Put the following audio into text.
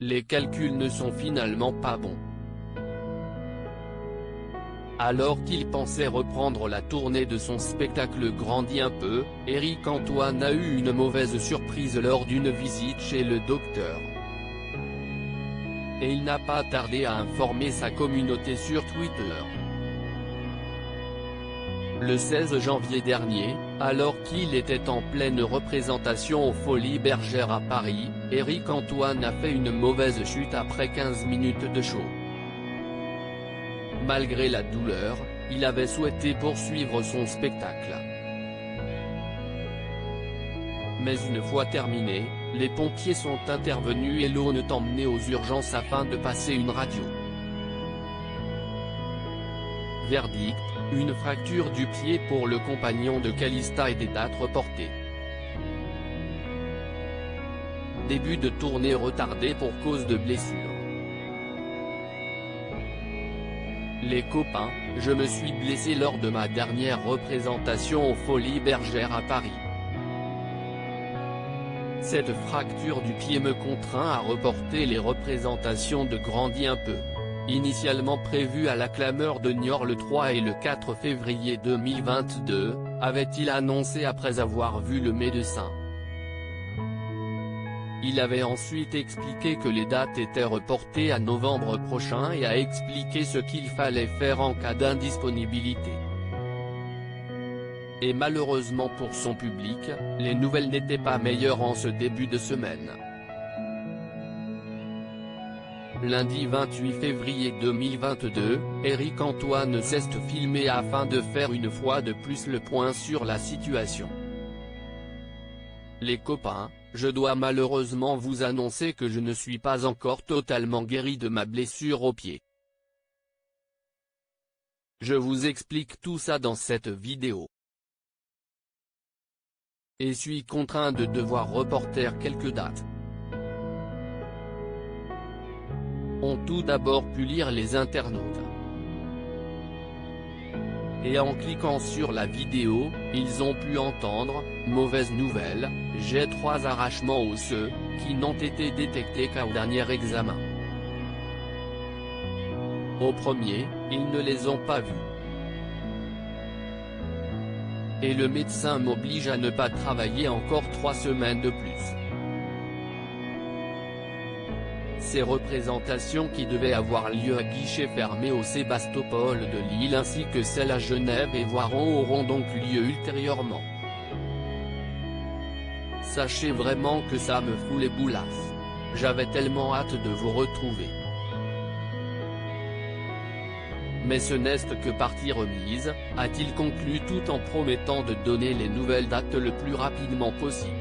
les calculs ne sont finalement pas bons. Alors qu'il pensait reprendre la tournée de son spectacle Grandis un peu, Éric Antoine a eu une mauvaise surprise lors d'une visite chez le docteur. Et il n'a pas tardé à informer sa communauté sur Twitter. Le 16 janvier dernier, alors qu'il était en pleine représentation aux Folies Bergères à Paris, Éric Antoine a fait une mauvaise chute après 15 minutes de show. Malgré la douleur, il avait souhaité poursuivre son spectacle. Mais une fois terminé, les pompiers sont intervenus et l'ont emmené aux urgences afin de passer une radio. Verdict, une fracture du pied pour le compagnon de Calista et des dates reportées. Début de tournée retardé pour cause de blessure. Les copains, je me suis blessé lors de ma dernière représentation aux Folies Bergères à Paris. Cette fracture du pied me contraint à reporter les représentations de Grandis un peu. Initialement prévues à la Clameur de Niort le 3 et le 4 février 2022, avait-il annoncé après avoir vu le médecin. Il avait ensuite expliqué que les dates étaient reportées à novembre prochain et a expliqué ce qu'il fallait faire en cas d'indisponibilité. Et malheureusement pour son public, les nouvelles n'étaient pas meilleures en ce début de semaine. Lundi 28 février 2022, Éric Antoine s'est filmé afin de faire une fois de plus le point sur la situation. Les copains, je dois malheureusement vous annoncer que je ne suis pas encore totalement guéri de ma blessure au pied. Je vous explique tout ça dans cette vidéo. Et suis contraint de devoir reporter quelques dates. Ont tout d'abord pu lire les internautes. Et en cliquant sur la vidéo, ils ont pu entendre, mauvaise nouvelle, j'ai 3 arrachements osseux, qui n'ont été détectés qu'au dernier examen. Au premier, ils ne les ont pas vus. Et le médecin m'oblige à ne pas travailler encore 3 semaines de plus. Ces représentations qui devaient avoir lieu à guichet fermé au Sébastopol de Lille ainsi que celles à Genève et Voiron auront donc lieu ultérieurement. Sachez vraiment que ça me fout les boulasses. J'avais tellement hâte de vous retrouver. Mais ce n'est que partie remise, a-t-il conclu tout en promettant de donner les nouvelles dates le plus rapidement possible.